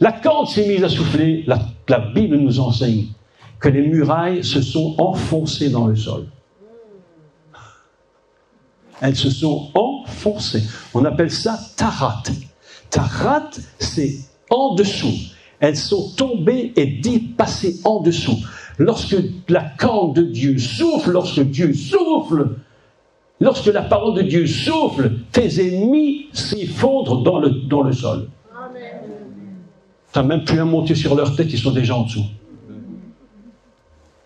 La corde s'est mise à souffler. La Bible nous enseigne que les murailles se sont enfoncées dans le sol. Elles se sont enfoncées. On appelle ça tarat. Tarat, c'est en dessous. Elles sont tombées et dépassées en dessous. Lorsque la corde de Dieu souffle, lorsque Dieu souffle, lorsque la parole de Dieu souffle, tes ennemis s'effondrent dans le sol. Tu n'as même plus à monter sur leur tête, ils sont déjà en dessous.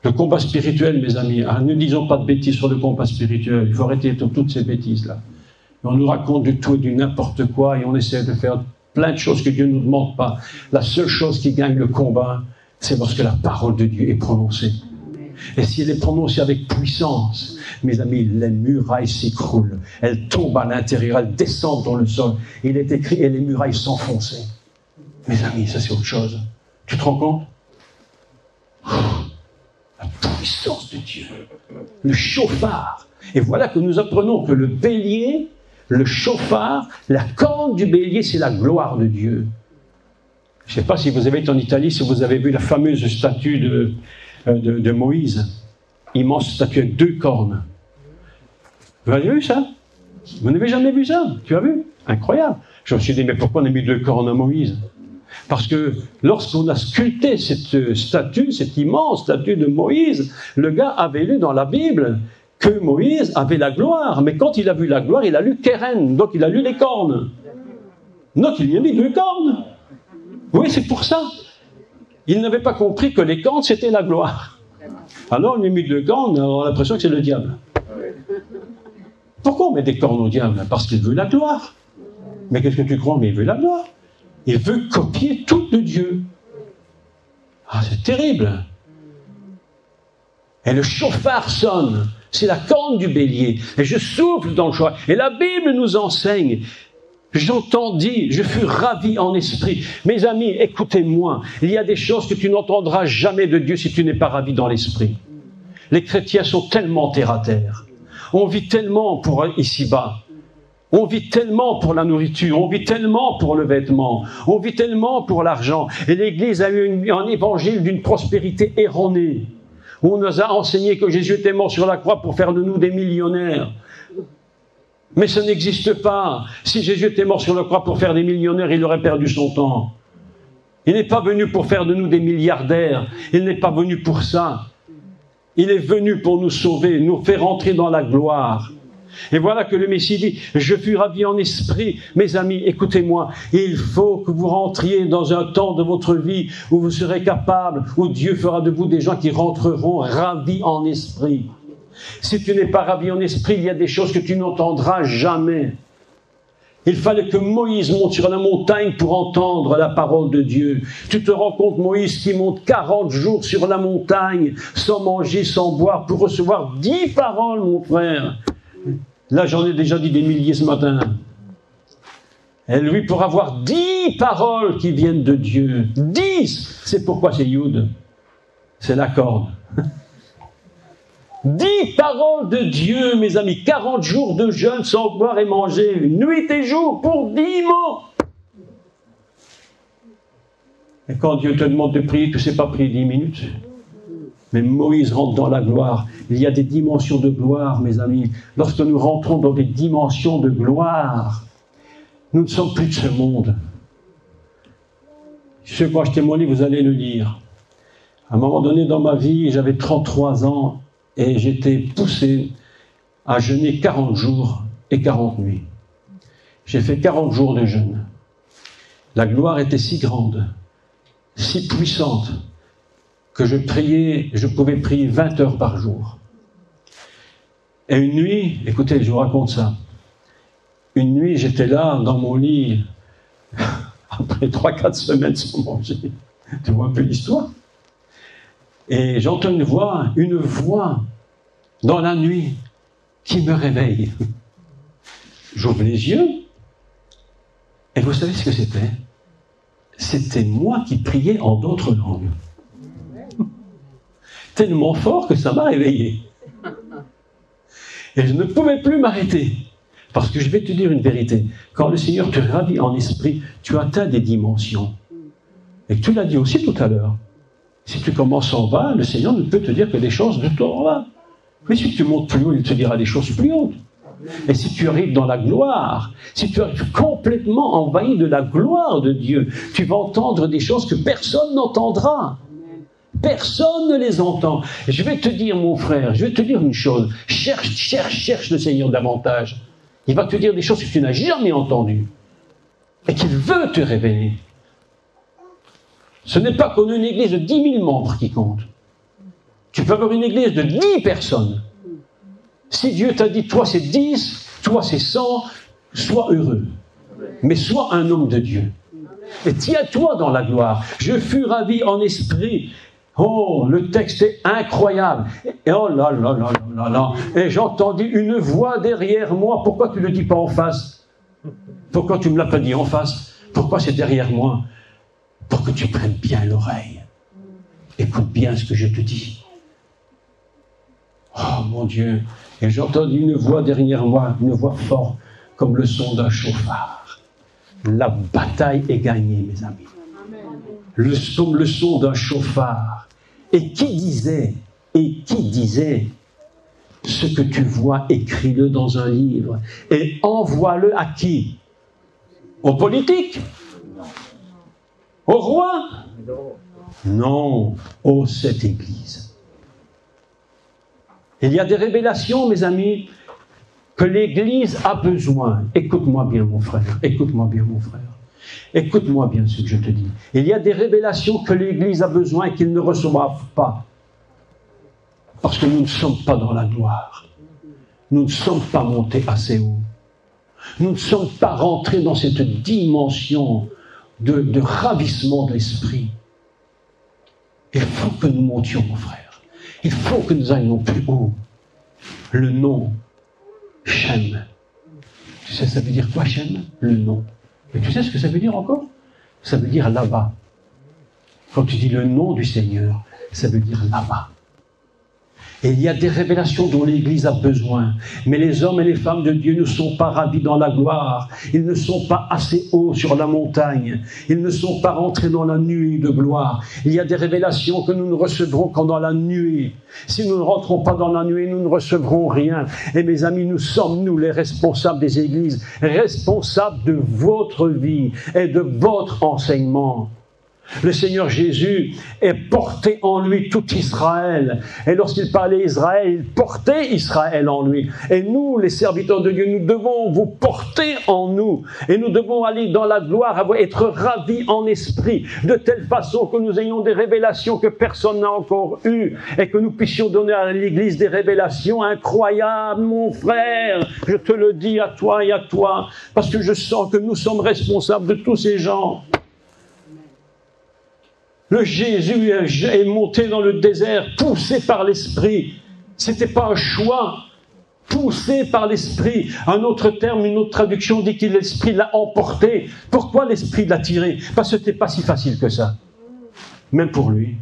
Le combat spirituel, mes amis, ne disons pas de bêtises sur le combat spirituel. Il faut arrêter toutes ces bêtises-là. On nous raconte du tout et du n'importe quoi et on essaie de faire plein de choses que Dieu ne nous demande pas. La seule chose qui gagne le combat, c'est lorsque la parole de Dieu est prononcée. Et si elle est prononcée avec puissance, mes amis, les murailles s'écroulent. Elles tombent à l'intérieur, elles descendent dans le sol. Il est écrit, et les murailles s'enfonçaient. Mes amis, ça c'est autre chose. Tu te rends compte? La puissance de Dieu. Le chauffard. Et voilà que nous apprenons que le bélier, le chauffard, la corne du bélier, c'est la gloire de Dieu. Je ne sais pas si vous avez été en Italie, si vous avez vu la fameuse statue de Moïse. Immense statue avec 2 cornes. Vous avez vu ça? Vous n'avez jamais vu ça? Tu as vu? Incroyable. Je me suis dit, mais pourquoi on a mis 2 cornes à Moïse? Parce que lorsqu'on a sculpté cette statue, cette immense statue de Moïse, le gars avait lu dans la Bible que Moïse avait la gloire. Mais quand il a vu la gloire, il a lu Kéren, donc il a lu les cornes. Donc il lui a mis 2 cornes. Oui, c'est pour ça. Il n'avait pas compris que les cornes, c'était la gloire. Alors il lui a mis 2 cornes, on a l'impression que c'est le diable. Pourquoi on met des cornes au diable? Parce qu'il veut la gloire. Mais qu'est-ce que tu crois? Mais il veut la gloire. Il veut copier tout de Dieu. Ah, c'est terrible. Et le chauffard sonne. C'est la corne du bélier. Et je souffle dans le chauffard. Et la Bible nous enseigne. J'entendis, je fus ravi en esprit. Mes amis, écoutez-moi. Il y a des choses que tu n'entendras jamais de Dieu si tu n'es pas ravi dans l'esprit. Les chrétiens sont tellement terre à terre. On vit tellement pour ici-bas. On vit tellement pour la nourriture, on vit tellement pour le vêtement, on vit tellement pour l'argent. Et l'Église a eu un évangile d'une prospérité erronée. On nous a enseigné que Jésus était mort sur la croix pour faire de nous des millionnaires. Mais ça n'existe pas. Si Jésus était mort sur la croix pour faire des millionnaires, il aurait perdu son temps. Il n'est pas venu pour faire de nous des milliardaires. Il n'est pas venu pour ça. Il est venu pour nous sauver, nous faire entrer dans la gloire. Et voilà que le Messie dit, je fus ravi en esprit. Mes amis, écoutez-moi, il faut que vous rentriez dans un temps de votre vie où vous serez capable, où Dieu fera de vous des gens qui rentreront ravis en esprit. Si tu n'es pas ravi en esprit, il y a des choses que tu n'entendras jamais. Il fallait que Moïse monte sur la montagne pour entendre la parole de Dieu. Tu te rends compte, Moïse qui monte 40 jours sur la montagne, sans manger, sans boire, pour recevoir 10 paroles, mon frère. Là, j'en ai déjà dit des milliers ce matin. Et lui, pour avoir 10 paroles qui viennent de Dieu, 10, c'est pourquoi c'est Yud. C'est la corde. 10 paroles de Dieu, mes amis. 40 jours de jeûne sans boire et manger. Nuit et jour pour 10 mots. Et quand Dieu te demande de prier, tu ne sais pas prier 10 minutes. Mais Moïse rentre dans la gloire. Il y a des dimensions de gloire, mes amis. Lorsque nous rentrons dans des dimensions de gloire, nous ne sommes plus de ce monde. Je sais quand je témoigne, vous allez le lire. À un moment donné dans ma vie, j'avais 33 ans et j'étais poussé à jeûner 40 jours et 40 nuits. J'ai fait 40 jours de jeûne. La gloire était si grande, si puissante, que je pouvais prier 20 heures par jour. Et une nuit, écoutez, je vous raconte ça. Une nuit, j'étais là, dans mon lit, après 3-4 semaines sans manger. Tu vois un peu l'histoire? Et j'entends une voix dans la nuit qui me réveille. J'ouvre les yeux, et vous savez ce que c'était? C'était moi qui priais en d'autres langues. Tellement fort que ça m'a réveillé. Et je ne pouvais plus m'arrêter. Parce que je vais te dire une vérité. Quand le Seigneur te ravit en esprit, tu atteins des dimensions. Et tu l'as dit aussi tout à l'heure. Si tu commences en bas, le Seigneur ne peut te dire que des choses de toi en bas. Mais si tu montes plus haut, il te dira des choses plus hautes. Et si tu arrives dans la gloire, si tu arrives complètement envahi de la gloire de Dieu, tu vas entendre des choses que personne n'entendra. Personne ne les entend. Et je vais te dire, mon frère, je vais te dire une chose. Cherche le Seigneur davantage. Il va te dire des choses que tu n'as jamais entendues. Et qu'il veut te révéler. Ce n'est pas qu'on a une église de 10 000 membres qui compte. Tu peux avoir une église de 10 personnes. Si Dieu t'a dit, toi c'est 10, toi c'est 100, sois heureux. Mais sois un homme de Dieu. Et tiens-toi dans la gloire. Je fus ravi en esprit. Oh, le texte est incroyable. Et oh là là là là là. Et j'entendis une voix derrière moi. Pourquoi tu ne le dis pas en face? Pourquoi tu ne me l'as pas dit en face? Pourquoi c'est derrière moi? Pour que tu prennes bien l'oreille. Écoute bien ce que je te dis. Oh mon Dieu. Et j'entends une voix derrière moi, une voix forte, comme le son d'un chauffard. La bataille est gagnée, mes amis. Le son d'un chauffard. Et qui disait, ce que tu vois, écris-le dans un livre. Et envoie-le à qui? Aux politiques? Au roi? Non, ô cette Église. Il y a des révélations, mes amis, que l'Église a besoin. Écoute-moi bien, mon frère. Écoute-moi bien, mon frère. Écoute-moi bien ce que je te dis. Il y a des révélations que l'Église a besoin et qu'ils ne reçoivent pas. Parce que nous ne sommes pas dans la gloire. Nous ne sommes pas montés assez haut. Nous ne sommes pas rentrés dans cette dimension de ravissement de l'esprit. Il faut que nous montions, mon frère. Il faut que nous allions plus haut. Le nom, Shem. Tu sais, ça veut dire quoi, Shem? Le nom. Et tu sais ce que ça veut dire encore? Ça veut dire là-bas. Quand tu dis le nom du Seigneur, ça veut dire là-bas. Et il y a des révélations dont l'Église a besoin. Mais les hommes et les femmes de Dieu ne sont pas ravis dans la gloire. Ils ne sont pas assez hauts sur la montagne. Ils ne sont pas rentrés dans la nuée de gloire. Il y a des révélations que nous ne recevrons qu'en dans la nuée. Si nous ne rentrons pas dans la nuée, nous ne recevrons rien. Et mes amis, nous sommes, nous, les responsables des églises, responsables de votre vie et de votre enseignement. Le Seigneur Jésus est porté en lui tout Israël. Et lorsqu'il parlait Israël, il portait Israël en lui. Et nous, les serviteurs de Dieu, nous devons vous porter en nous. Et nous devons aller dans la gloire, être ravis en esprit, de telle façon que nous ayons des révélations que personne n'a encore eues. Et que nous puissions donner à l'Église des révélations incroyables, mon frère. Je te le dis à toi et à toi, parce que je sens que nous sommes responsables de tous ces gens. Le Jésus est monté dans le désert, poussé par l'Esprit. C'était pas un choix. Poussé par l'Esprit. Un autre terme, une autre traduction dit que l'Esprit l'a emporté. Pourquoi l'Esprit l'a tiré? Parce que c'était pas si facile que ça. Même pour lui,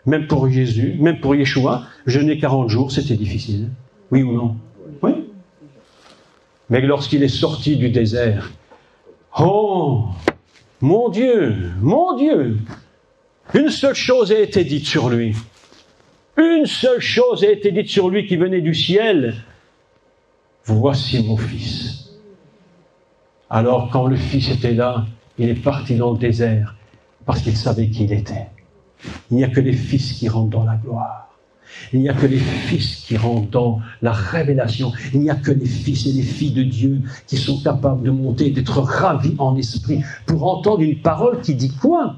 même pour Jésus, même pour Yeshua, jeûner 40 jours, c'était difficile. Oui ou non? Oui. Mais lorsqu'il est sorti du désert, oh, mon Dieu, mon Dieu! Une seule chose a été dite sur lui. Une seule chose a été dite sur lui qui venait du ciel. Voici mon fils. Alors, quand le fils était là, il est parti dans le désert parce qu'il savait qui il était. Il n'y a que les fils qui rentrent dans la gloire. Il n'y a que les fils qui rentrent dans la révélation. Il n'y a que les fils et les filles de Dieu qui sont capables de monter, d'être ravis en esprit pour entendre une parole qui dit quoi?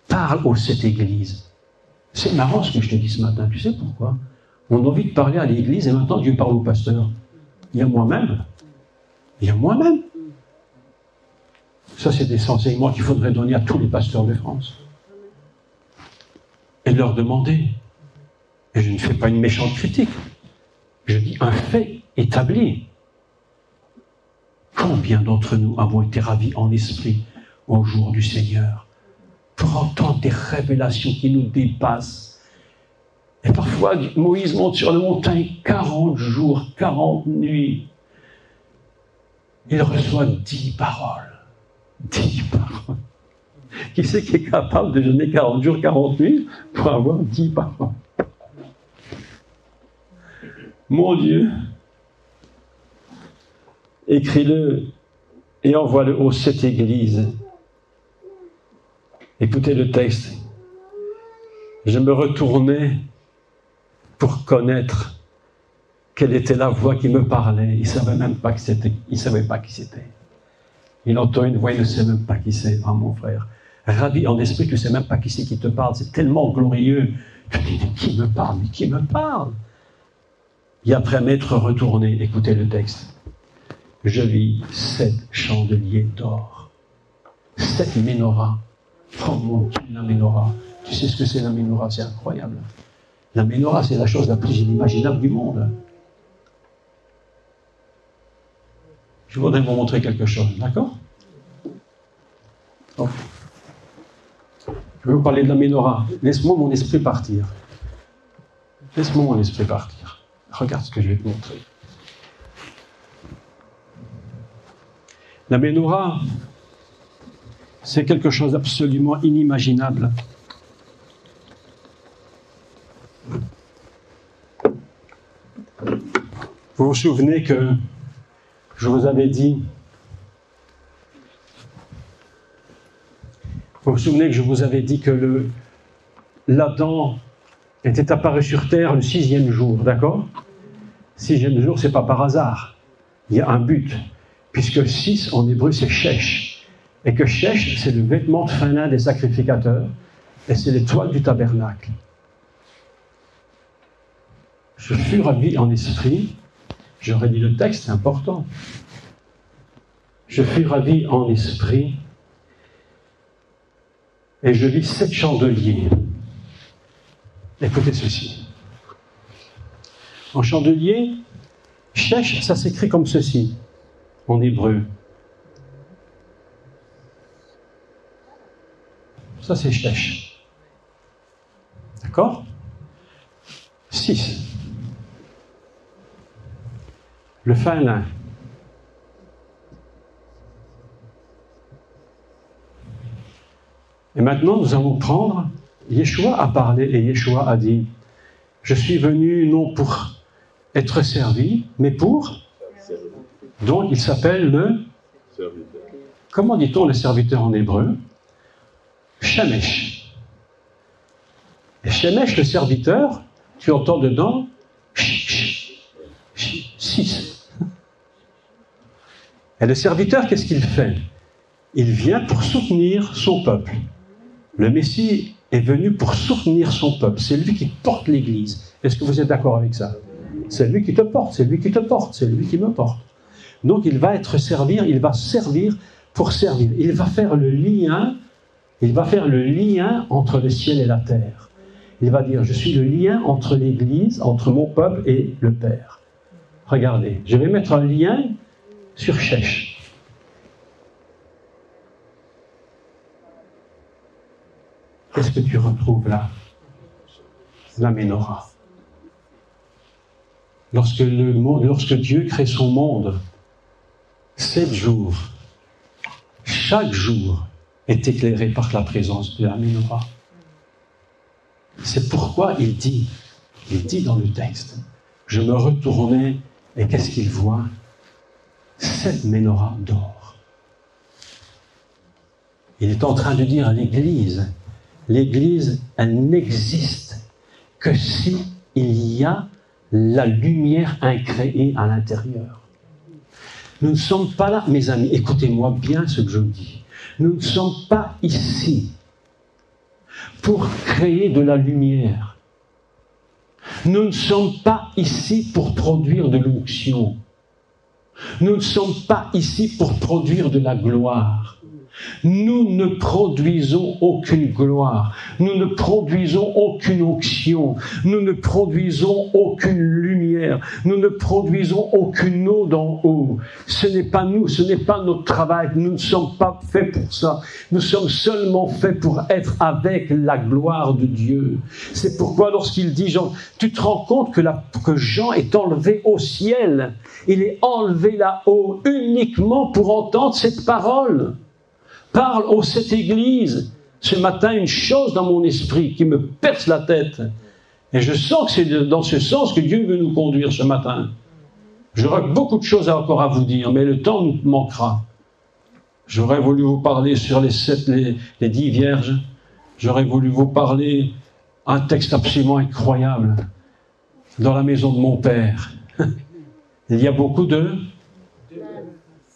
Parle à cette Église. C'est marrant ce que je te dis ce matin. Tu sais pourquoi? On a envie de parler à l'Église et maintenant Dieu parle au pasteur. Il y a moi-même. Il y a moi-même. Ça, c'est des enseignements qu'il faudrait donner à tous les pasteurs de France. Et leur demander. Et je ne fais pas une méchante critique. Je dis un fait établi. Combien d'entre nous avons été ravis en esprit au jour du Seigneur? Pour entendre des révélations qui nous dépassent. Et parfois, Moïse monte sur la montagne 40 jours, 40 nuits. Il reçoit 10 paroles. 10 paroles. Qui c'est qui est capable de jeûner 40 jours, 40 nuits pour avoir 10 par an? Mon Dieu, écris-le et envoie-le aux 7 églises. Écoutez le texte. Je me retournais pour connaître quelle était la voix qui me parlait. Il ne savait même pas qui c'était. Il ne savait pas qui c'était. Il entend une voix, il ne sait même pas qui c'est. Ah, mon frère, ravi en esprit, tu ne sais même pas qui c'est qui te parle. C'est tellement glorieux. Tu dis, qui me parle? Mais qui me parle? Et après m'être retourné, écoutez le texte. Je vis 7 chandeliers d'or. 7 menorahs. Oh mon Dieu, la menorah. Tu sais ce que c'est la menorah? C'est incroyable. La menorah, c'est la chose la plus inimaginable du monde. Je voudrais vous montrer quelque chose, d'accord? Oh. Je vais vous parler de la menorah. Laisse-moi mon esprit partir. Laisse-moi mon esprit partir. Regarde ce que je vais te montrer. La menorah, c'est quelque chose d'absolument inimaginable. Vous vous souvenez que je vous avais dit, que l'Adam était apparu sur terre le 6e jour, d'accord? 6e jour, c'est pas par hasard. Il y a un but, puisque 6 en hébreu c'est shesh, et que shesh c'est le vêtement de fin lin des sacrificateurs, et c'est l'étoile du tabernacle. Je fus ravi en esprit. J'aurais dit le texte, c'est important. Je fus ravi en esprit et je vis 7 chandeliers. Écoutez ceci. En chandelier, shesh, ça s'écrit comme ceci, en hébreu. Ça, c'est shesh. D'accord? 6. Le fin lin. Et maintenant, nous allons prendre, Yeshua a parlé et Yeshua a dit, je suis venu non pour être servi, mais pour... Donc, il s'appelle le... Serviteur. Comment dit-on le serviteur en hébreu? Shemesh. Et Shemesh, le serviteur, tu entends dedans 6. Et le serviteur, qu'est-ce qu'il fait? Il vient pour soutenir son peuple. Le Messie est venu pour soutenir son peuple. C'est lui qui porte l'Église. Est-ce que vous êtes d'accord avec ça? C'est lui qui te porte, c'est lui qui te porte, c'est lui qui me porte. Donc il va il va servir pour servir. Il va faire le lien entre le ciel et la terre. Il va dire, je suis le lien entre l'Église, entre mon peuple et le Père. Regardez, je vais mettre un lien sur shesh. Qu'est-ce que tu retrouves là? La menorah. Lorsque Dieu crée son monde, 7 jours, chaque jour est éclairé par la présence de la menorah. C'est pourquoi il dit dans le texte, je me retournais et qu'est-ce qu'il voit? 7 menorahs d'or. Il est en train de dire à l'Église, elle n'existe que si il y a la lumière incréée à l'intérieur. Nous ne sommes pas là, mes amis, écoutez-moi bien ce que je dis. Nous ne sommes pas ici pour créer de la lumière. Nous ne sommes pas ici pour produire de l'onction. Nous ne sommes pas ici pour produire de la gloire. Nous ne produisons aucune gloire, nous ne produisons aucune onction, nous ne produisons aucune lumière, nous ne produisons aucune eau d'en haut. Ce n'est pas nous, ce n'est pas notre travail, nous ne sommes pas faits pour ça. Nous sommes seulement faits pour être avec la gloire de Dieu. C'est pourquoi lorsqu'il dit, Jean, tu te rends compte que Jean est enlevé au ciel, il est enlevé là-haut uniquement pour entendre cette parole. Parle aux 7 églises. Ce matin, une chose dans mon esprit qui me perce la tête. Et je sens que c'est dans ce sens que Dieu veut nous conduire ce matin. J'aurais beaucoup de choses encore à vous dire, mais le temps nous manquera. J'aurais voulu vous parler sur les 10 vierges. J'aurais voulu vous parler un texte absolument incroyable. Dans la maison de mon père, il y a beaucoup de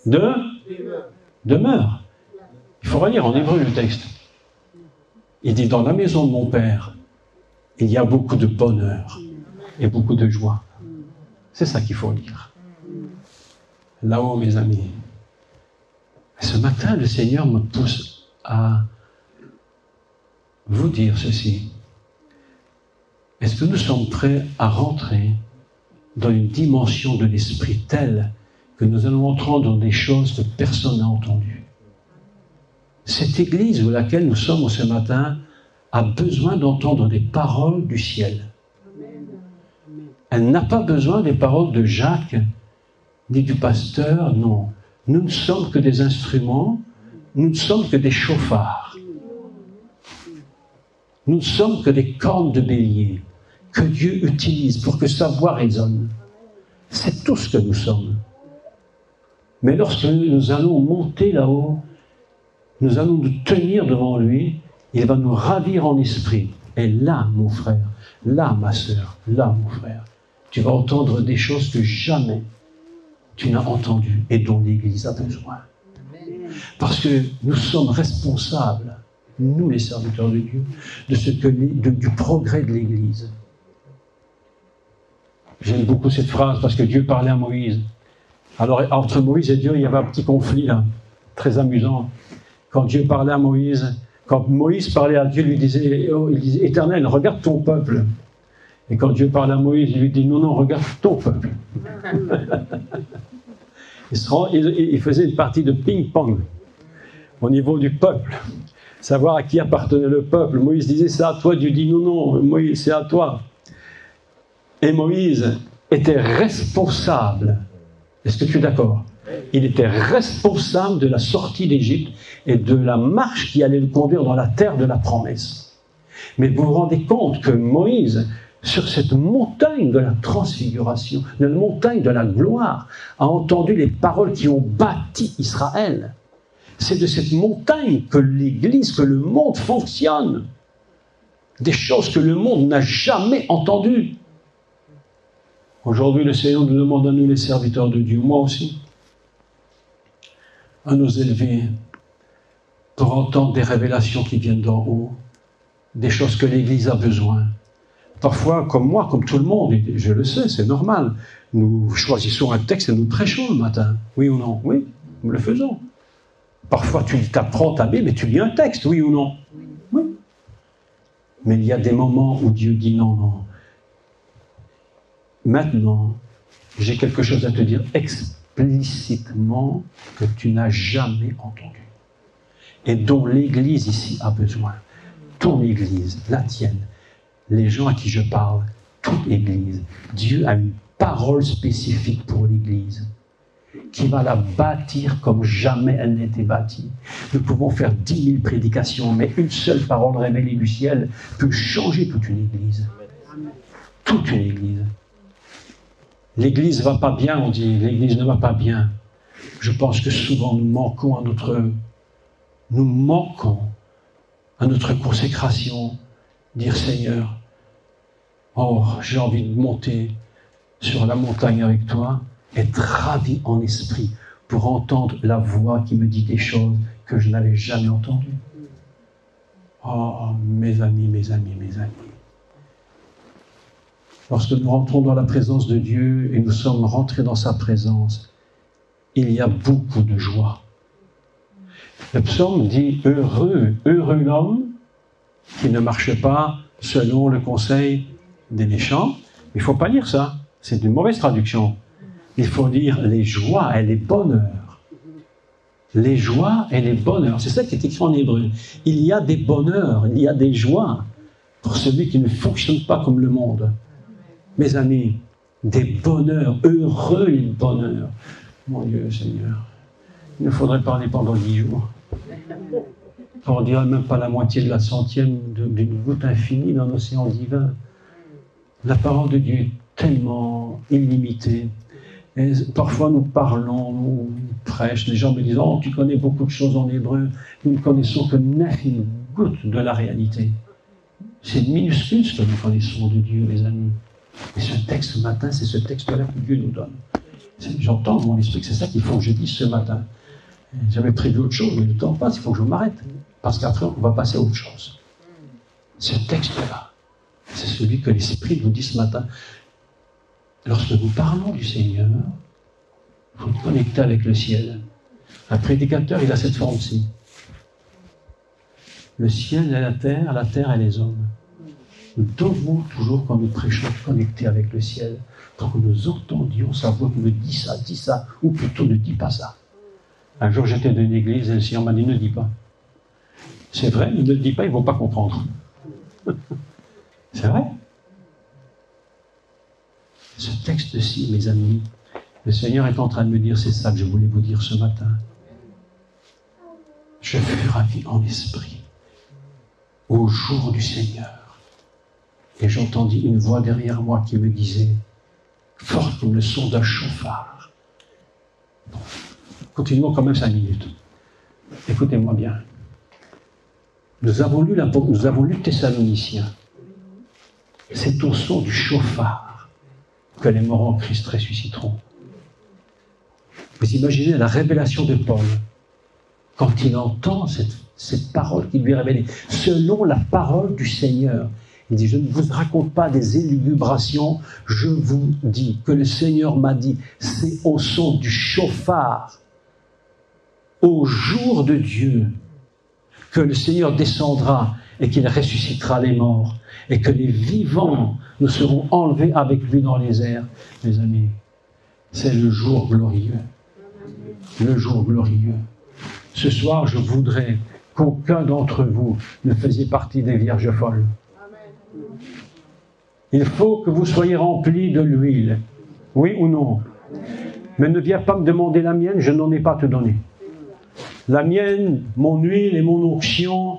demeures. Il faut relire en hébreu le texte. Il dit, dans la maison de mon père, il y a beaucoup de bonheur et beaucoup de joie. C'est ça qu'il faut lire. Là-haut, mes amis. Ce matin, le Seigneur me pousse à vous dire ceci. Est-ce que nous sommes prêts à rentrer dans une dimension de l'esprit telle que nous allons entrer dans des choses que personne n'a entendues? Cette église où laquelle nous sommes ce matin a besoin d'entendre des paroles du ciel. Elle n'a pas besoin des paroles de Jacques, ni du pasteur, non. Nous ne sommes que des instruments, nous ne sommes que des chauffards. Nous ne sommes que des cornes de bélier que Dieu utilise pour que sa voix résonne. C'est tout ce que nous sommes. Mais lorsque nous allons monter là-haut, nous allons nous tenir devant lui, il va nous ravir en esprit. Et là, mon frère, là, ma sœur, là, mon frère, tu vas entendre des choses que jamais tu n'as entendues et dont l'Église a besoin. Parce que nous sommes responsables, nous les serviteurs de Dieu, du progrès de l'Église. J'aime beaucoup cette phrase parce que Dieu parlait à Moïse. Alors, entre Moïse et Dieu, il y avait un petit conflit là, très amusant. Quand Dieu parlait à Moïse, quand Moïse parlait à Dieu, il disait « Éternel, regarde ton peuple ». Et quand Dieu parlait à Moïse, il lui dit « Non, non, regarde ton peuple ». Il faisait une partie de ping-pong au niveau du peuple. Savoir à qui appartenait le peuple. Moïse disait « C'est à toi ». Dieu dit « Non, non, Moïse, c'est à toi ». Et Moïse était responsable. Est-ce que tu es d'accord? Il était responsable de la sortie d'Égypte et de la marche qui allait le conduire dans la terre de la promesse. Mais vous vous rendez compte que Moïse, sur cette montagne de la transfiguration, de la montagne de la gloire, a entendu les paroles qui ont bâti Israël. C'est de cette montagne que l'Église, que le monde fonctionne. Des choses que le monde n'a jamais entendues. Aujourd'hui, le Seigneur nous demande à nous, les serviteurs de Dieu, moi aussi, à nous élever pour entendre des révélations qui viennent d'en haut, des choses que l'Église a besoin. Parfois, comme moi, comme tout le monde, et je le sais, c'est normal, nous choisissons un texte et nous prêchons le matin. Oui ou non? Oui, nous le faisons. Parfois, tu t'apprends ta Bible et tu lis un texte, oui ou non? Oui. Mais il y a des moments où Dieu dit non, non. Maintenant, j'ai quelque chose à te dire explicitement que tu n'as jamais entendu et dont l'Église ici a besoin. Ton Église, la tienne, les gens à qui je parle, toute Église. Dieu a une parole spécifique pour l'Église qui va la bâtir comme jamais elle n'était bâtie. Nous pouvons faire 10 000 prédications, mais une seule parole révélée du ciel peut changer toute une Église. Toute une Église. L'Église ne va pas bien, on dit, l'Église ne va pas bien. Je pense que souvent nous manquons à notre consécration. Dire Seigneur, oh, j'ai envie de monter sur la montagne avec toi, être ravi en esprit pour entendre la voix qui me dit des choses que je n'avais jamais entendues. Oh, mes amis, mes amis, mes amis. Lorsque nous rentrons dans la présence de Dieu et nous sommes rentrés dans sa présence, il y a beaucoup de joie. Le psaume dit « Heureux, heureux l'homme qui ne marche pas selon le conseil des méchants ». Il ne faut pas lire ça, c'est une mauvaise traduction. Il faut dire « les joies et les bonheurs ». Les joies et les bonheurs, c'est ça qui est écrit en hébreu. Il y a des bonheurs, il y a des joies pour celui qui ne fonctionne pas comme le monde. Mes amis, des bonheurs, heureux les bonheurs. Mon Dieu, Seigneur, il nous faudrait parler pendant 10 jours. On dirait même pas la moitié de la centième d'une goutte infinie dans l'océan divin. La parole de Dieu est tellement illimitée. Et parfois nous parlons, nous prêchons, les gens me disent « Oh, tu connais beaucoup de choses en hébreu. » Nous ne connaissons que 9 gouttes de la réalité. C'est minuscule ce que nous connaissons de Dieu, mes amis. Et ce texte ce matin, c'est ce texte-là que Dieu nous donne. J'entends dans mon esprit que c'est ça qu'il faut que je dise ce matin. J'avais prévu autre chose, mais le temps passe, il faut que je m'arrête. Parce qu'après, on va passer à autre chose. Ce texte-là, c'est celui que l'Esprit nous dit ce matin. Lorsque nous parlons du Seigneur, il faut nous connecter avec le ciel. Un prédicateur, il a cette forme-ci. Le ciel et la terre et les hommes. Nous devons toujours, quand nous prêchons, connecter avec le ciel, pour que nous entendions sa voix qui me dit ça, ou plutôt ne dis pas ça. Un jour, j'étais dans une église et le Seigneur m'a dit, ne dis pas. C'est vrai, ne le dis pas, ils ne vont pas comprendre. C'est vrai. Ce texte-ci, mes amis, le Seigneur est en train de me dire, c'est ça que je voulais vous dire ce matin. Je fus ravi en esprit au jour du Seigneur. Et j'entendis une voix derrière moi qui me disait, fort comme le son d'un chauffard. Bon. Continuons quand même 5 minutes. Écoutez-moi bien. Nous avons lu Thessaloniciens. C'est au son du chauffard que les morts en Christ ressusciteront. Vous imaginez la révélation de Paul, quand il entend cette parole qui lui est révélée, selon la parole du Seigneur. Il dit, je ne vous raconte pas des élucubrations, je vous dis que le Seigneur m'a dit, c'est au son du chauffard, au jour de Dieu, que le Seigneur descendra et qu'il ressuscitera les morts, et que les vivants nous seront enlevés avec lui dans les airs. Mes amis, c'est le jour glorieux. Le jour glorieux. Ce soir, je voudrais qu'aucun d'entre vous ne faisiez partie des vierges folles. Il faut que vous soyez remplis de l'huile. Oui ou non? Mais ne viens pas me demander la mienne, je n'en ai pas à te donner. La mienne, mon huile et mon onction,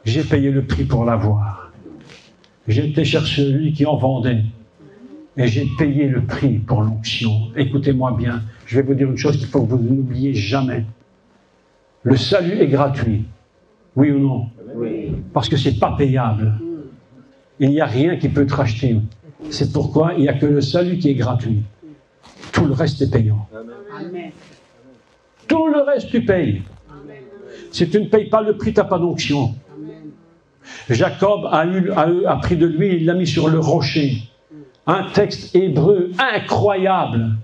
j'ai payé le prix pour l'avoir. J'ai été chercher celui qui en vendait. Et j'ai payé le prix pour l'onction. Écoutez-moi bien, je vais vous dire une chose qu'il faut que vous n'oubliez jamais. Le salut est gratuit. Oui ou non? Oui. Parce que ce n'est pas payable. Il n'y a rien qui peut te racheter. C'est pourquoi il n'y a que le salut qui est gratuit. Tout le reste est payant. Amen. Tout le reste, tu payes. Amen. Si tu ne payes pas le prix, tu n'as pas d'onction. Jacob a pris de l'huile, il l'a mis sur le rocher. Un texte hébreu incroyable.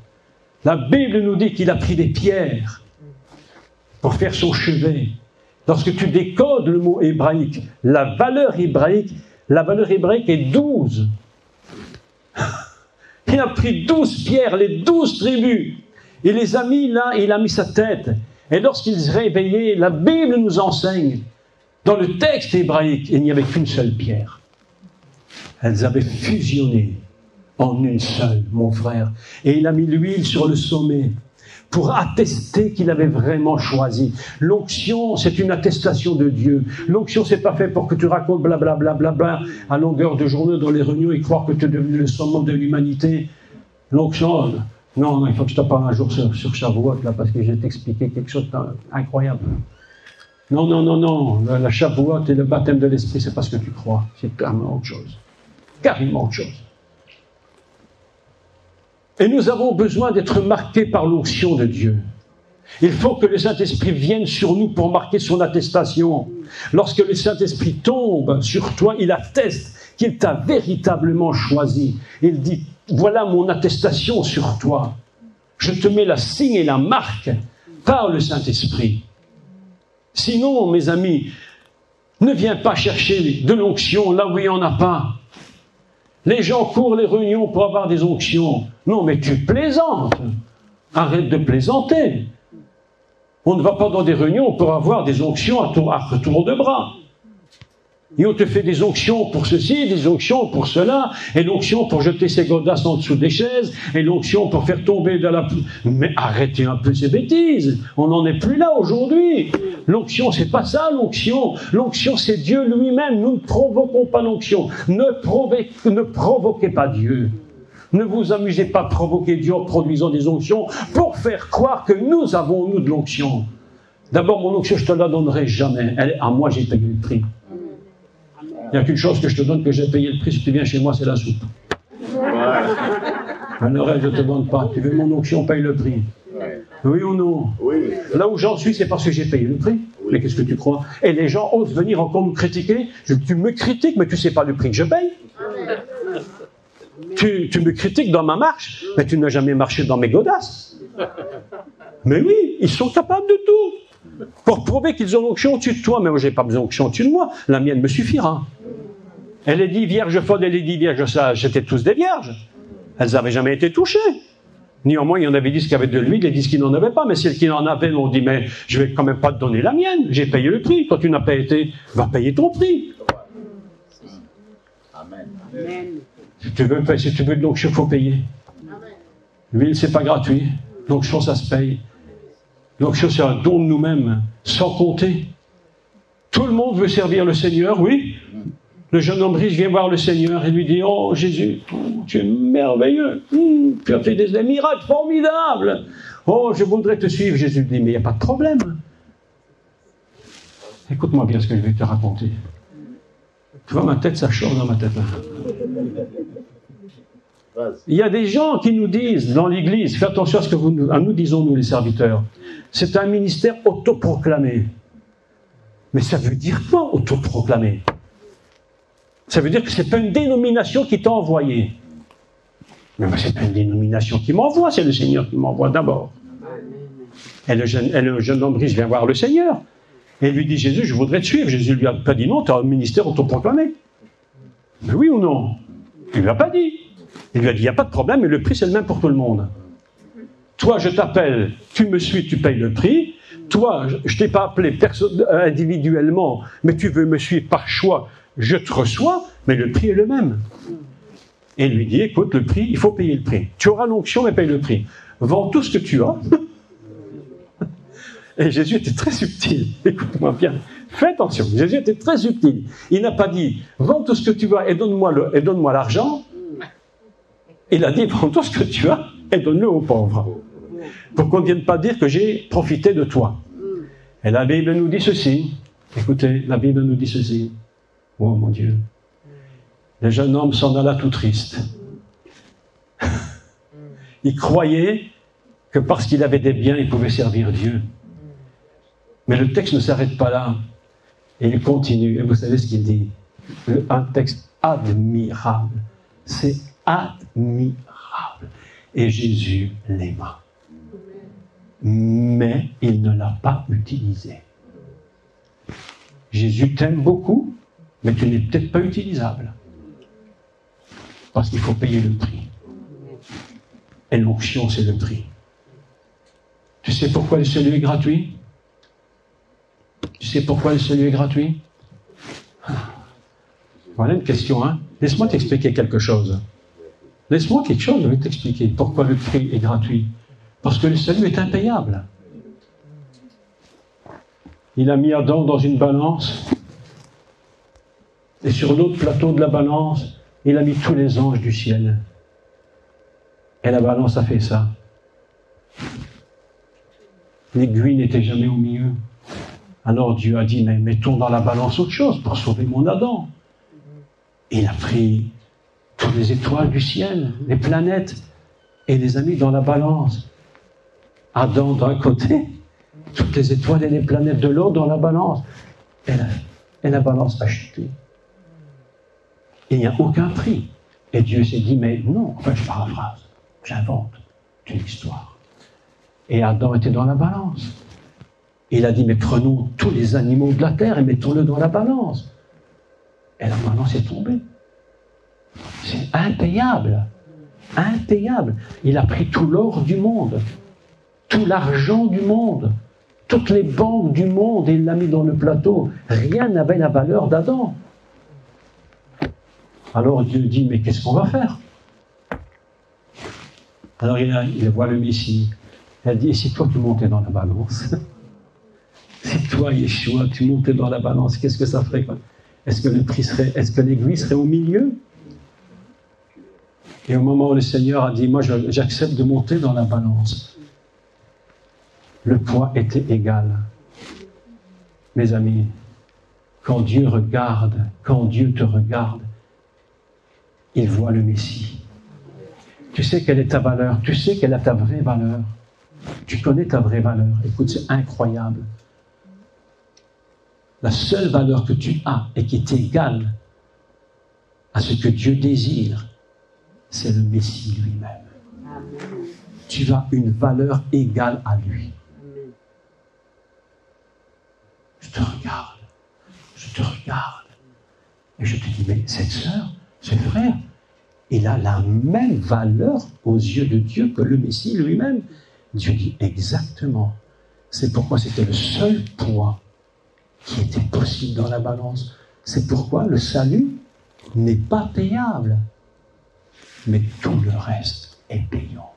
La Bible nous dit qu'il a pris des pierres pour faire son chevet. Lorsque tu décodes le mot hébraïque, la valeur hébraïque est 12. Il a pris 12 pierres, les 12 tribus. Il les a mis là, et il a mis sa tête. Et lorsqu'il se réveillait, la Bible nous enseigne, dans le texte hébraïque, il n'y avait qu'une seule pierre. Elles avaient fusionné en une seule, mon frère. Et il a mis l'huile sur le sommet pour attester qu'il avait vraiment choisi. L'onction, c'est une attestation de Dieu. L'onction, c'est pas fait pour que tu racontes blablabla bla, bla, bla, à longueur de journée dans les réunions et croire que tu es devenu le summum de l'humanité. L'onction, non, il faut que je te parle un jour sur Shavuot, là, parce que je vais t'expliquer quelque chose d'incroyable. Non, la Shavuot et le baptême de l'Esprit, c'est pas ce que tu crois. C'est carrément autre chose. Carrément autre chose. Et nous avons besoin d'être marqués par l'onction de Dieu. Il faut que le Saint-Esprit vienne sur nous pour marquer son attestation. Lorsque le Saint-Esprit tombe sur toi, il atteste qu'il t'a véritablement choisi. Il dit, voilà mon attestation sur toi. Je te mets la signe et la marque par le Saint-Esprit. Sinon, mes amis, ne viens pas chercher de l'onction là où il n'y en a pas. Les gens courent les réunions pour avoir des onctions. Non, mais tu plaisantes. Arrête de plaisanter. On ne va pas dans des réunions pour avoir des onctions à tour de bras. Et on te fait des onctions pour ceci, des onctions pour cela, et l'onction pour jeter ses godasses en dessous des chaises, et l'onction pour faire tomber de la... Mais arrêtez un peu ces bêtises. On n'en est plus là aujourd'hui. L'onction, c'est pas ça, l'onction. L'onction, c'est Dieu lui-même. Nous ne provoquons pas l'onction. Ne provoquez pas Dieu. Ne vous amusez pas à provoquer Dieu en produisant des onctions pour faire croire que nous avons, nous, de l'onction. D'abord, mon onction, je ne te la donnerai jamais. Elle est à moi, j'ai payé le prix. Il n'y a qu'une chose que je te donne, que j'ai payé le prix. Si tu viens chez moi, c'est la soupe. Le reste, je ne te donne pas. Tu veux mon onction, paye le prix. Oui ou non? Oui. Là où j'en suis, c'est parce que j'ai payé le prix. Oui. Mais qu'est-ce que tu crois? Et les gens osent venir encore nous critiquer. Tu me critiques, mais tu ne sais pas le prix que je paye. Tu me critiques dans ma marche, mais tu n'as jamais marché dans mes godasses. Mais oui, ils sont capables de tout. Pour prouver qu'ils ont l'onction au-dessus de toi. Mais moi, je n'ai pas besoin d'onction au-dessus de moi. La mienne me suffira. Et les 10 vierges folles et les 10 vierges sages, c'était tous des vierges. Elles n'avaient jamais été touchées. Néanmoins, il y en avait 10 qui avaient de l'huile et 10 qui n'en avaient pas. Mais celles qui en avaient m'ont dit, mais je ne vais quand même pas te donner la mienne. J'ai payé le prix. Quand tu n'as pas été, va payer ton prix. Amen. Si tu veux de l'onction, il faut payer. L'huile, c'est pas gratuit. L'onction, ça se paye. L'onction, c'est un don de nous-mêmes, sans compter. Tout le monde veut servir le Seigneur, oui. Le jeune homme riche vient voir le Seigneur et lui dit, oh Jésus, tu es merveilleux. Tu as fait des miracles formidables. Oh, je voudrais te suivre. Jésus dit, mais il n'y a pas de problème. Écoute-moi bien ce que je vais te raconter. Tu vois, ma tête, ça chauffe dans ma tête. Là. Il y a des gens qui nous disent dans l'Église, fais attention à ce que nous disons, nous les serviteurs. C'est un ministère autoproclamé. Mais ça veut dire quoi, autoproclamé? Ça veut dire que ce n'est pas une dénomination qui t'a envoyé. Mais ce n'est pas une dénomination qui m'envoie, c'est le Seigneur qui m'envoie d'abord. Et le jeune homme riche vient voir le Seigneur. Et il lui dit, Jésus, je voudrais te suivre. Jésus lui a pas dit non, tu as un ministère autoproclamé. Mais oui ou non? Il ne lui a pas dit. Il lui a dit, il n'y a pas de problème, mais le prix, c'est le même pour tout le monde. Toi, je t'appelle, tu me suis, tu payes le prix. Toi, je ne t'ai pas appelé individuellement, mais tu veux me suivre par choix, je te reçois, mais le prix est le même. Et il lui dit, écoute, le prix, il faut payer le prix. Tu auras l'onction, mais paye le prix. Vends tout ce que tu as. Et Jésus était très subtil. Écoute-moi bien. Fais attention. Jésus était très subtil. Il n'a pas dit, vends tout ce que tu as et donne-moi l'argent. Il a dit, vends tout ce que tu as et donne-le aux pauvres. Pour qu'on ne vienne pas dire que j'ai profité de toi. Et la Bible nous dit ceci. Écoutez, la Bible nous dit ceci. Oh mon Dieu. Le jeune homme s'en alla tout triste. Il croyait que parce qu'il avait des biens, il pouvait servir Dieu. Mais le texte ne s'arrête pas là. Et il continue. Et vous savez ce qu'il dit? Un texte admirable. C'est admirable. Et Jésus l'aima. Mais il ne l'a pas utilisé. Jésus t'aime beaucoup, mais tu n'es peut-être pas utilisable. Parce qu'il faut payer le prix. Et l'onction, c'est le prix. Tu sais pourquoi le salut est gratuit? Tu sais pourquoi le salut est gratuit? Voilà une question, hein? Laisse-moi t'expliquer quelque chose. Laisse-moi quelque chose, je vais t'expliquer pourquoi le prix est gratuit. Parce que le salut est impayable. Il a mis Adam dans une balance, et sur l'autre plateau de la balance, il a mis tous les anges du ciel. Et la balance a fait ça. L'aiguille n'était jamais au milieu. Alors Dieu a dit, mais mettons dans la balance autre chose pour sauver mon Adam. Il a pris toutes les étoiles du ciel, les planètes, et les a mis dans la balance. Adam d'un côté, toutes les étoiles et les planètes de l'autre dans la balance. Et la balance a chuté. Il n'y a aucun prix. Et Dieu s'est dit, mais non, enfin je paraphrase, j'invente une histoire. Et Adam était dans la balance. Il a dit, mais prenons tous les animaux de la terre et mettons-le dans la balance. Et la balance est tombée. C'est impayable. Impayable. Il a pris tout l'or du monde, tout l'argent du monde, toutes les banques du monde et il l'a mis dans le plateau. Rien n'avait la valeur d'Adam. Alors Dieu dit, mais qu'est-ce qu'on va faire? Alors il voit le Messie. Elle dit, et si toi tu montais dans la balance? Si toi, Yeshua, tu montais dans la balance, qu'est-ce que ça ferait? Est-ce que l'aiguille serait au milieu? Et au moment où le Seigneur a dit, moi j'accepte de monter dans la balance, le poids était égal. Mes amis, quand Dieu te regarde, il voit le Messie. Tu sais quelle est ta valeur, tu sais quelle est ta vraie valeur. Tu connais ta vraie valeur. Écoute, c'est incroyable. La seule valeur que tu as et qui est égale à ce que Dieu désire, c'est le Messie lui-même. Amen. Tu as une valeur égale à lui. Amen. Je te regarde, et je te dis, mais cette sœur, ce frère, il a la même valeur aux yeux de Dieu que le Messie lui-même. Dieu dit exactement. C'est pourquoi c'était le seul poids qui était possible dans la balance. C'est pourquoi le salut n'est pas payable. Mais tout le reste est payant.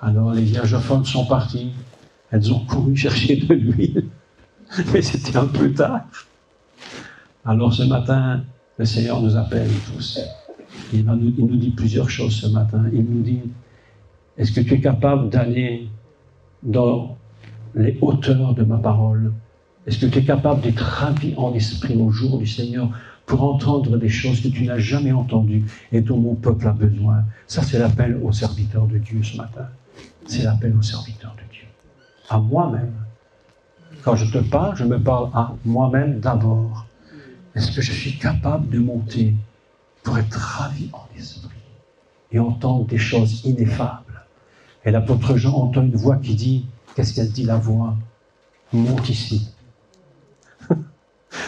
Alors les vierges folles sont parties. Elles ont couru chercher de l'huile. Mais c'était un peu tard. Alors ce matin, le Seigneur nous appelle tous. Il nous dit plusieurs choses ce matin. Il nous dit, est-ce que tu es capable d'aller dans les hauteurs de ma parole? Est-ce que tu es capable d'être ravi en esprit au jour du Seigneur pour entendre des choses que tu n'as jamais entendues et dont mon peuple a besoin? Ça, c'est l'appel aux serviteurs de Dieu ce matin. C'est l'appel aux serviteurs de Dieu. À moi-même. Quand je te parle, je me parle à moi-même d'abord. Est-ce que je suis capable de monter pour être ravi en esprit et entendre des choses ineffables? Et l'apôtre Jean entend une voix qui dit, qu'est-ce qu'elle dit la voix? Monte ici.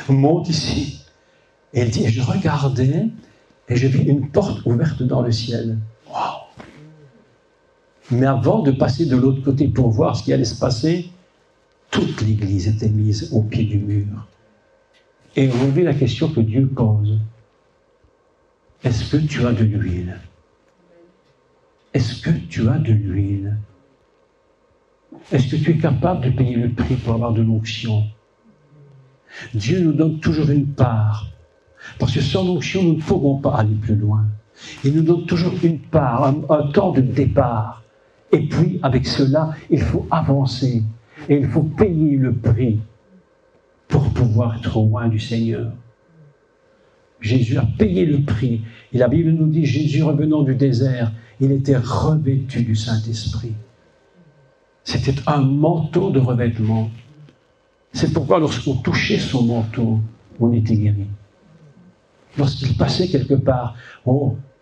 Monte ici. Et elle dit, et je regardais et je vis une porte ouverte dans le ciel. Waouh! Mais avant de passer de l'autre côté pour voir ce qui allait se passer, toute l'Église était mise au pied du mur. Et aujourd'hui, la question que Dieu pose, est-ce que tu as de l'huile? Est-ce que tu as de l'huile? Est-ce que tu es capable de payer le prix pour avoir de l'onction? Dieu nous donne toujours une part. Parce que sans l'onction, nous ne pourrons pas aller plus loin. Il nous donne toujours une part, un temps de départ. Et puis, avec cela, il faut avancer. Et il faut payer le prix pour pouvoir être loin du Seigneur. Jésus a payé le prix. Et la Bible nous dit, Jésus revenant du désert, il était revêtu du Saint-Esprit. C'était un manteau de revêtement. C'est pourquoi lorsqu'on touchait son manteau, on était guéri. Lorsqu'il passait quelque part,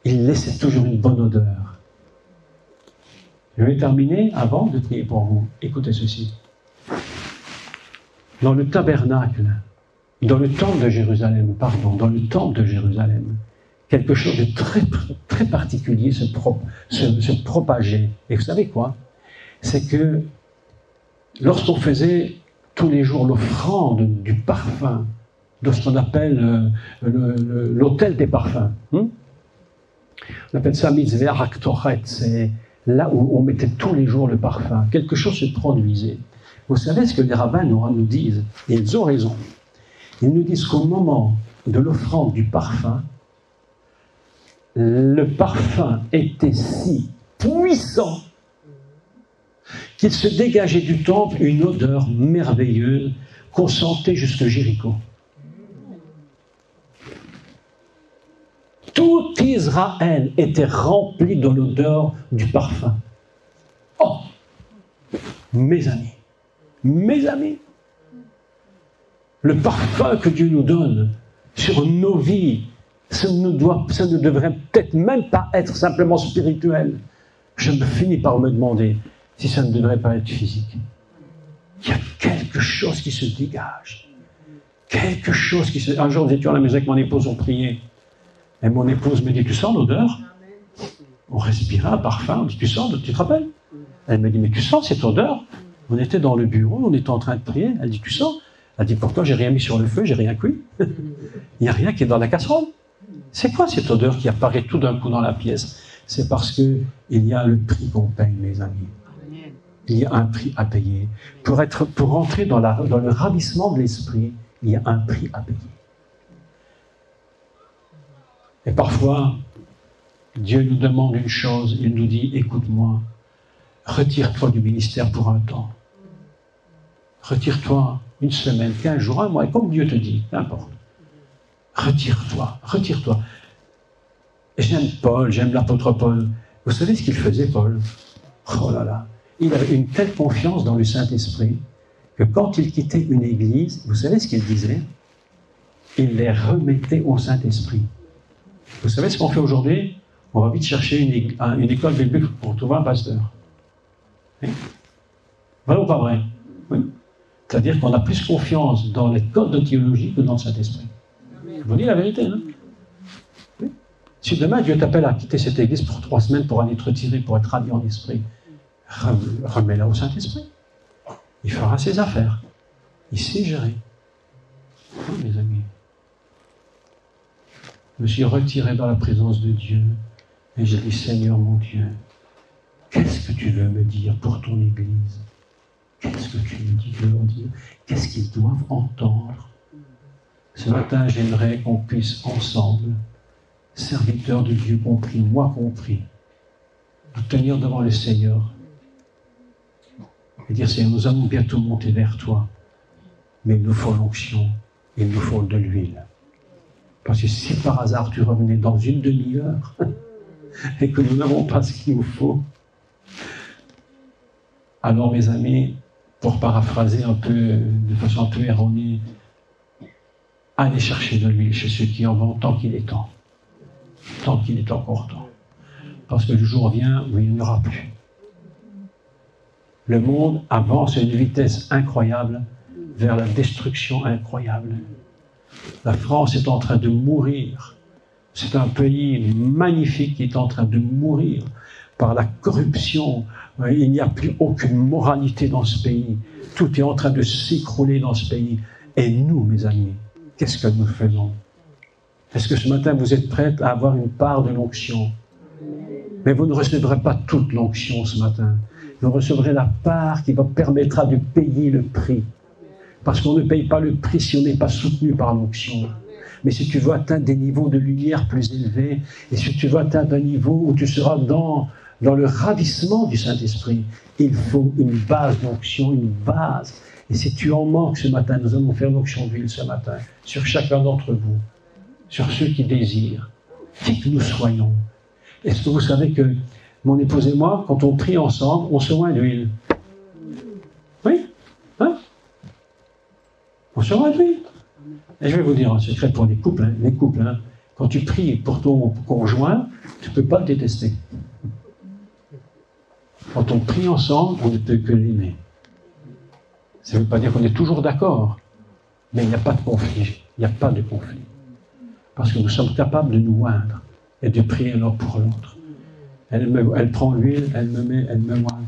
il laissait toujours une bonne odeur. Je vais terminer avant de prier pour vous. Écoutez ceci. Dans le tabernacle, dans le temple de Jérusalem, quelque chose de très, très particulier se propageait. Et vous savez quoi? C'est que lorsqu'on faisait tous les jours l'offrande du parfum, de ce qu'on appelle l'autel des parfums, on appelle ça mitzvah haktoret, c'est là où on mettait tous les jours le parfum. Quelque chose se produisait. Vous savez ce que les rabbins nous disent, et ils ont raison. Ils nous disent qu'au moment de l'offrande du parfum, le parfum était si puissant qu'il se dégageait du temple une odeur merveilleuse qu'on sentait jusque Jéricho. Tout Israël était rempli de l'odeur du parfum. Oh, mes amis, le parfum que Dieu nous donne sur nos vies, ça ne devrait peut-être même pas être simplement spirituel. Je me finis par me demander si ça ne devrait pas être physique. Il y a quelque chose qui se dégage. Quelque chose qui se... Un jour, nous étions à la maison avec mon épouse, on priait. Et mon épouse me dit, tu sens l'odeur? On respirait un parfum, on dit, tu sens, tu te rappelles? Elle me dit, mais tu sens cette odeur? On était dans le bureau, on était en train de prier. Elle dit, tu sens? Elle dit, pourtant, j'ai rien mis sur le feu, j'ai rien cuit. Il n'y a rien qui est dans la casserole. C'est quoi cette odeur qui apparaît tout d'un coup dans la pièce? C'est parce qu'il y a le prix qu'on paye, mes amis. Il y a un prix à payer. Pour entrer dans le ravissement de l'esprit, il y a un prix à payer. Et parfois, Dieu nous demande une chose, il nous dit, écoute-moi, retire-toi du ministère pour un temps. Retire-toi une semaine, 15 jours, un mois, comme Dieu te dit, n'importe. Retire-toi, retire-toi. J'aime Paul, j'aime l'apôtre Paul. Vous savez ce qu'il faisait, Paul? Oh là là. Il avait une telle confiance dans le Saint-Esprit que quand il quittait une église, vous savez ce qu'il disait? Il les remettait au Saint-Esprit. Vous savez ce qu'on fait aujourd'hui? On va vite chercher une école biblique pour trouver un pasteur. Oui. Vrai ou pas vrai? Oui. C'est-à-dire qu'on a plus confiance dans les codes de théologie que dans le Saint-Esprit. Je vous dis la vérité, hein? Oui. Si demain Dieu t'appelle à quitter cette église pour 3 semaines pour aller te retirer, pour être radié en esprit, remets-la au Saint-Esprit. Il fera ses affaires. Il sait gérer. Oui, mes amis. Je me suis retiré dans la présence de Dieu et j'ai dit, Seigneur mon Dieu, qu'est-ce que tu veux me dire pour ton Église? Qu'est-ce que tu me dis de leur dire? Qu'est-ce qu'ils doivent entendre? Ce matin, j'aimerais qu'on puisse ensemble, serviteurs de Dieu compris, moi compris, nous tenir devant le Seigneur et dire, Seigneur, nous allons bientôt monter vers toi, mais il nous faut l'onction, il nous faut de l'huile. Parce que si par hasard tu revenais dans une demi-heure et que nous n'avons pas ce qu'il nous faut, alors mes amis, pour paraphraser un peu, de façon un peu erronée, allez chercher de l'huile chez ceux qui en vendent tant qu'il est temps. Tant qu'il est encore temps. Parce que le jour vient où il n'y en aura plus. Le monde avance à une vitesse incroyable vers la destruction incroyable. La France est en train de mourir. C'est un pays magnifique qui est en train de mourir par la corruption. Il n'y a plus aucune moralité dans ce pays. Tout est en train de s'écrouler dans ce pays. Et nous, mes amis, qu'est-ce que nous faisons? Est-ce que ce matin, vous êtes prêts à avoir une part de l'onction? Mais vous ne recevrez pas toute l'onction ce matin. Vous recevrez la part qui vous permettra de payer le prix. Parce qu'on ne paye pas le prix si on n'est pas soutenu par l'onction. Mais si tu veux atteindre des niveaux de lumière plus élevés, et si tu veux atteindre un niveau où tu seras dans le ravissement du Saint-Esprit, il faut une base d'onction, une base. Et si tu en manques ce matin, nous allons faire l'onction d'huile ce matin, sur chacun d'entre vous, sur ceux qui désirent, qui que nous soyons. Est-ce que vous savez que mon épouse et moi, quand on prie ensemble, on se oint d'huile? Oui? Hein? On se oint d'huile. Et je vais vous dire un secret pour les couples. Les couples, quand tu pries pour ton conjoint, tu ne peux pas le détester. Quand on prie ensemble, on ne peut que l'aimer. Ça ne veut pas dire qu'on est toujours d'accord, mais il n'y a pas de conflit. Il n'y a pas de conflit. Parce que nous sommes capables de nous oindre et de prier l'un pour l'autre. Elle prend l'huile, elle me met, elle me oint,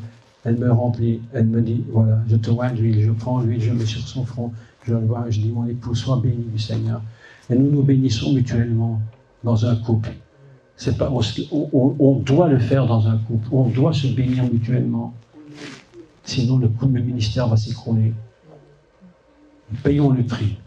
elle me remplit, elle me dit, voilà, je te oins d'huile, je prends l'huile, je mets sur son front, je le vois, je dis, mon époux, sois béni du Seigneur. Et nous nous bénissons mutuellement dans un couple. C'est pas, on doit le faire dans un couple, on doit se bénir mutuellement. Sinon, le ministère va s'écrouler. Payons le prix.